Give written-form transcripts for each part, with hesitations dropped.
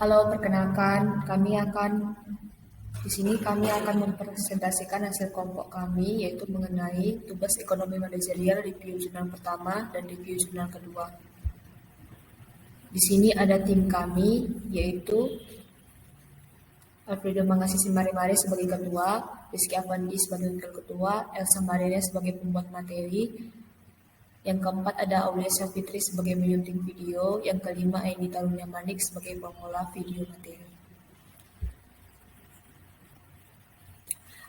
Halo, perkenalkan, kami akan mempresentasikan hasil kelompok kami, yaitu mengenai tugas ekonomi manajerial review jurnal pertama dan review jurnal kedua. Di sini ada tim kami, yaitu Alfredo Mangasisi Mari sebagai ketua, Rizky Afandi sebagai wakil ketua, Elsa Mariana sebagai pembuat materi. Yang keempat ada Aulia Syafitri sebagai menyunting video. Yang kelima Eni Tarunya Manik sebagai pengolah video materi.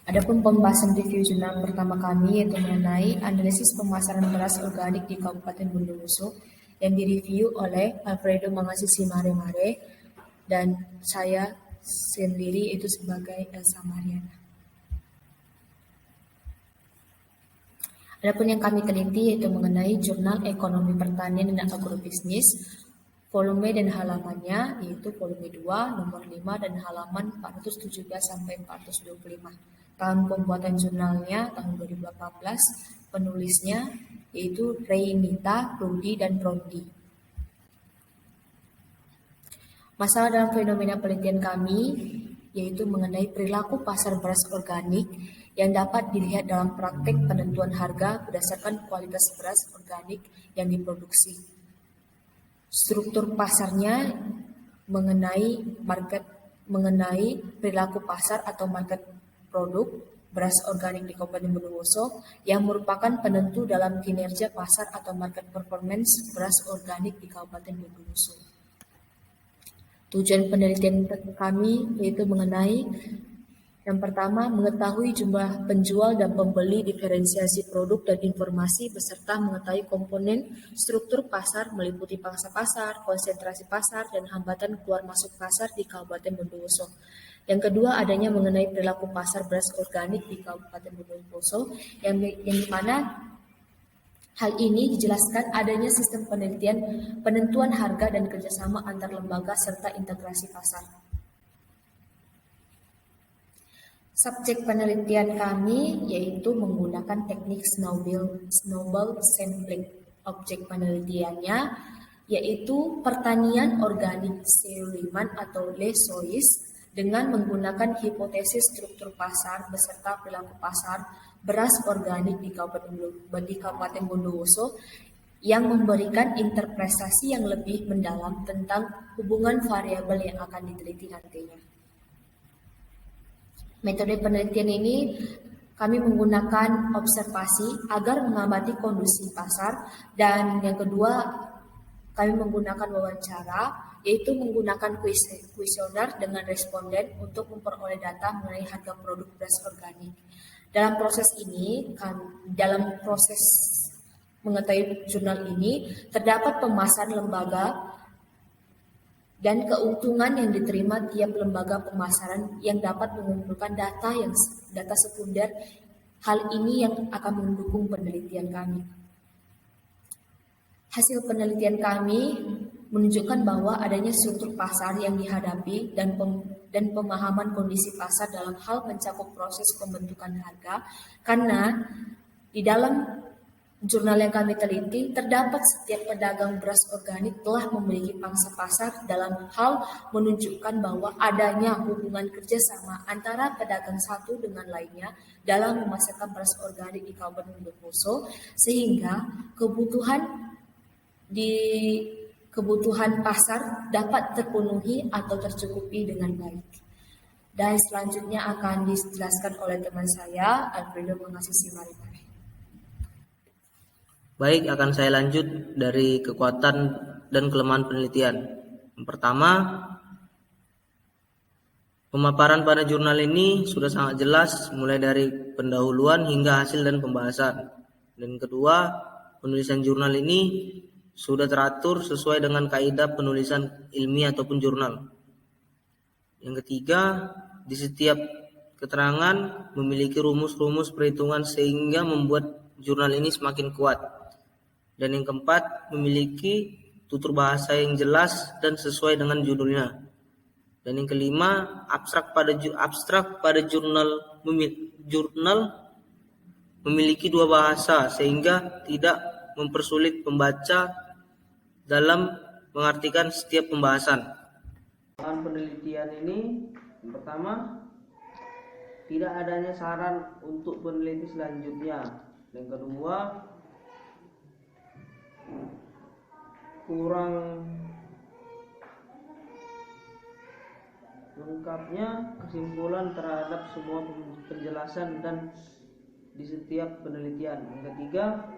Adapun pembahasan review jurnal pertama kami yaitu mengenai analisis pemasaran beras organik di Kabupaten Bondowoso yang direview oleh Alfredo Mangasisi Mare dan saya sendiri itu sebagai Elsa Mariana. Adapun yang kami teliti yaitu mengenai Jurnal Ekonomi Pertanian dan Agrobisnis, volume dan halamannya yaitu volume 2, nomor 5 dan halaman 417 sampai 425. Tahun pembuatan jurnalnya tahun 2018, penulisnya yaitu Reynita, Rudi dan Rondi. Masalah dalam fenomena penelitian kami yaitu mengenai perilaku pasar beras organik yang dapat dilihat dalam praktek penentuan harga berdasarkan kualitas beras organik yang diproduksi. Struktur pasarnya mengenai perilaku pasar atau market produk beras organik di Kabupaten Bondowoso yang merupakan penentu dalam kinerja pasar atau market performance beras organik di Kabupaten Bondowoso. Tujuan penelitian kami yaitu mengenai yang pertama, mengetahui jumlah penjual dan pembeli, diferensiasi produk dan informasi, beserta mengetahui komponen struktur pasar meliputi pangsa pasar, konsentrasi pasar, dan hambatan keluar masuk pasar di Kabupaten Bondowoso. Yang kedua, adanya mengenai perilaku pasar beras organik di Kabupaten Bondowoso, yang dimana hal ini dijelaskan adanya sistem penelitian, penentuan harga dan kerjasama antar lembaga serta integrasi pasar. Subjek penelitian kami yaitu menggunakan teknik snowball sampling. Objek penelitiannya yaitu pertanian organik Seuliman atau Lesois dengan menggunakan hipotesis struktur pasar beserta perilaku pasar beras organik di Kabupaten Bondowoso yang memberikan interpretasi yang lebih mendalam tentang hubungan variabel yang akan diteliti nantinya. Metode penelitian ini kami menggunakan observasi agar mengamati kondisi pasar, dan yang kedua kami menggunakan wawancara yaitu menggunakan kuesioner dengan responden untuk memperoleh data mengenai harga produk beras organik. Dalam proses mengetahui jurnal ini terdapat pemasaran lembaga dan keuntungan yang diterima tiap lembaga pemasaran yang dapat mengumpulkan data sekunder. Hal ini yang akan mendukung penelitian kami. Hasil penelitian kami menunjukkan bahwa adanya struktur pasar yang dihadapi dan pemahaman kondisi pasar dalam hal mencakup proses pembentukan harga, karena di dalam jurnal yang kami teliti, terdapat setiap pedagang beras organik telah memiliki pangsa pasar dalam hal menunjukkan bahwa adanya hubungan kerjasama antara pedagang satu dengan lainnya dalam memasarkan beras organik di Kabupaten Bondowoso, sehingga kebutuhan pasar dapat terpenuhi atau tercukupi dengan baik. Dan selanjutnya akan dijelaskan oleh teman saya, Alfredo Mangasisi Mari. Baik, akan saya lanjut dari kekuatan dan kelemahan penelitian. Yang pertama, pemaparan pada jurnal ini sudah sangat jelas mulai dari pendahuluan hingga hasil dan pembahasan. Dan kedua, penulisan jurnal ini sudah teratur sesuai dengan kaidah penulisan ilmiah ataupun jurnal. Yang ketiga, di setiap keterangan memiliki rumus-rumus perhitungan sehingga membuat jurnal ini semakin kuat. Dan yang keempat, memiliki tutur bahasa yang jelas dan sesuai dengan judulnya. Dan yang kelima, abstrak pada jurnal memiliki dua bahasa sehingga tidak mempersulit pembaca dalam mengartikan setiap pembahasan. Bahan penelitian ini yang pertama, tidak adanya saran untuk peneliti selanjutnya. Yang kedua, kurang lengkapnya kesimpulan terhadap semua penjelasan dan di setiap penelitian. Yang ketiga,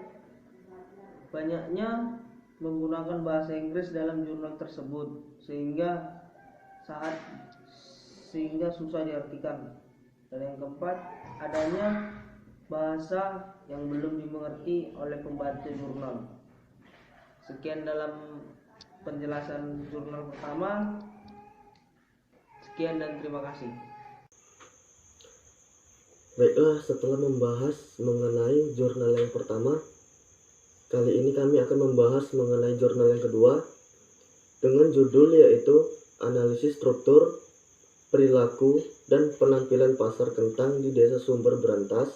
banyaknya menggunakan bahasa Inggris dalam jurnal tersebut sehingga susah diartikan. Dan yang keempat, adanya bahasa yang belum dimengerti oleh pembaca jurnal. Sekian dalam penjelasan jurnal pertama. Sekian dan terima kasih. Baiklah, setelah membahas mengenai jurnal yang pertama, kali ini kami akan membahas mengenai jurnal yang kedua dengan judul yaitu Analisis Struktur, Perilaku, dan Penampilan Pasar Kentang di Desa Sumber Brantas,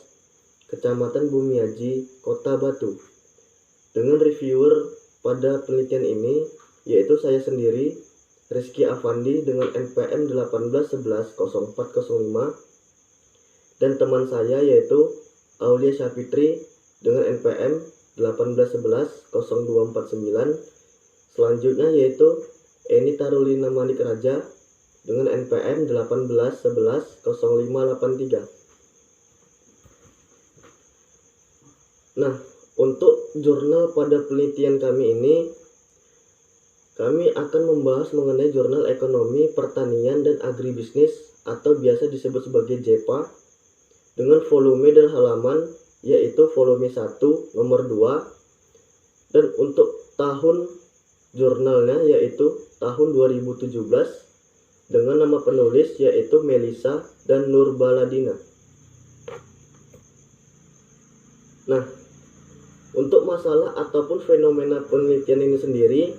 Kecamatan Bumiaji, Kota Batu. Dengan reviewer pada penelitian ini yaitu saya sendiri, Rizky Afandi dengan NPM 18110405, dan teman saya yaitu Aulia Syafitri dengan NPM 18110249. Selanjutnya yaitu Eni Tarulina Manik Raja dengan NPM 18110583. Nah, untuk jurnal pada penelitian kami ini, kami akan membahas mengenai jurnal ekonomi, pertanian, dan agribisnis atau biasa disebut sebagai JEPA dengan volume dan halaman yaitu volume 1 nomor 2, dan untuk tahun jurnalnya yaitu tahun 2017 dengan nama penulis yaitu Melisa dan Nurbaladina. Nah, untuk masalah ataupun fenomena penelitian ini sendiri,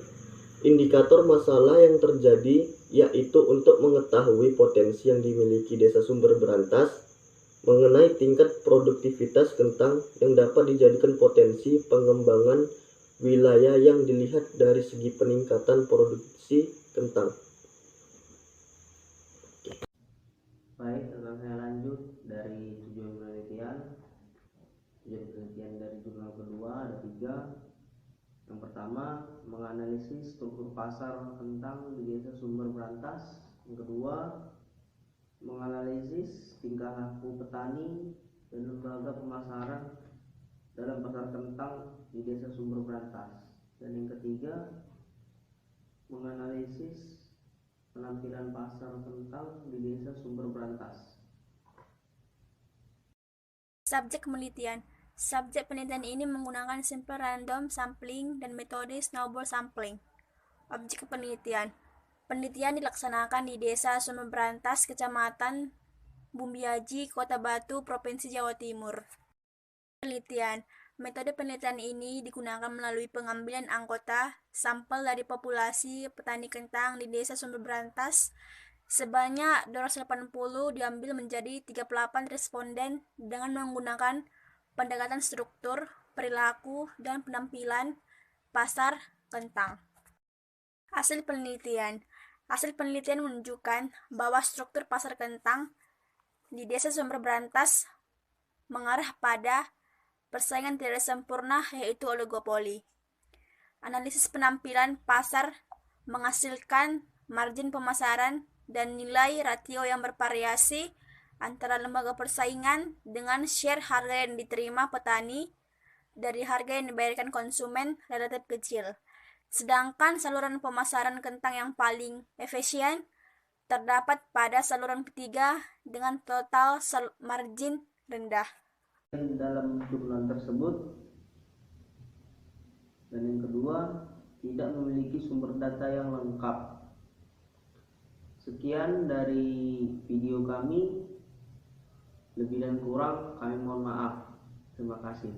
indikator masalah yang terjadi yaitu untuk mengetahui potensi yang dimiliki Desa Sumber Brantas mengenai tingkat produktivitas kentang yang dapat dijadikan potensi pengembangan wilayah yang dilihat dari segi peningkatan produksi kentang. Baik, akan saya lanjut dari tujuan penelitian. Tujuan penelitian dari jurnal kedua ada 3. Yang pertama, menganalisis struktur pasar kentang di Desa Sumber Brantas. Yang kedua, menganalisis tingkah laku petani dan lembaga pemasaran dalam pasar kentang di Desa Sumber Brantas. Dan yang ketiga, menganalisis penampilan pasar kentang di Desa Sumber Brantas. Subjek penelitian. Subjek penelitian ini menggunakan simple random sampling dan metode snowball sampling. Objek penelitian. Penelitian dilaksanakan di Desa Sumber Brantas, Kecamatan Bumiaji, Kota Batu, Provinsi Jawa Timur. Penelitian. Metode penelitian ini digunakan melalui pengambilan anggota sampel dari populasi petani kentang di Desa Sumber Brantas. Sebanyak 280 diambil menjadi 38 responden dengan menggunakan pendekatan struktur, perilaku, dan penampilan pasar kentang. Hasil penelitian. Hasil penelitian menunjukkan bahwa struktur pasar kentang di Desa Sumber Brantas mengarah pada persaingan tidak sempurna yaitu oligopoli. Analisis penampilan pasar menghasilkan margin pemasaran dan nilai ratio yang bervariasi antara lembaga persaingan dengan share harga yang diterima petani dari harga yang dibayarkan konsumen relatif kecil. Sedangkan saluran pemasaran kentang yang paling efisien terdapat pada saluran ketiga dengan total margin rendah. Dalam jurnal tersebut, dan yang kedua, tidak memiliki sumber data yang lengkap. Sekian dari video kami. Lebih dan kurang kami mohon maaf. Terima kasih.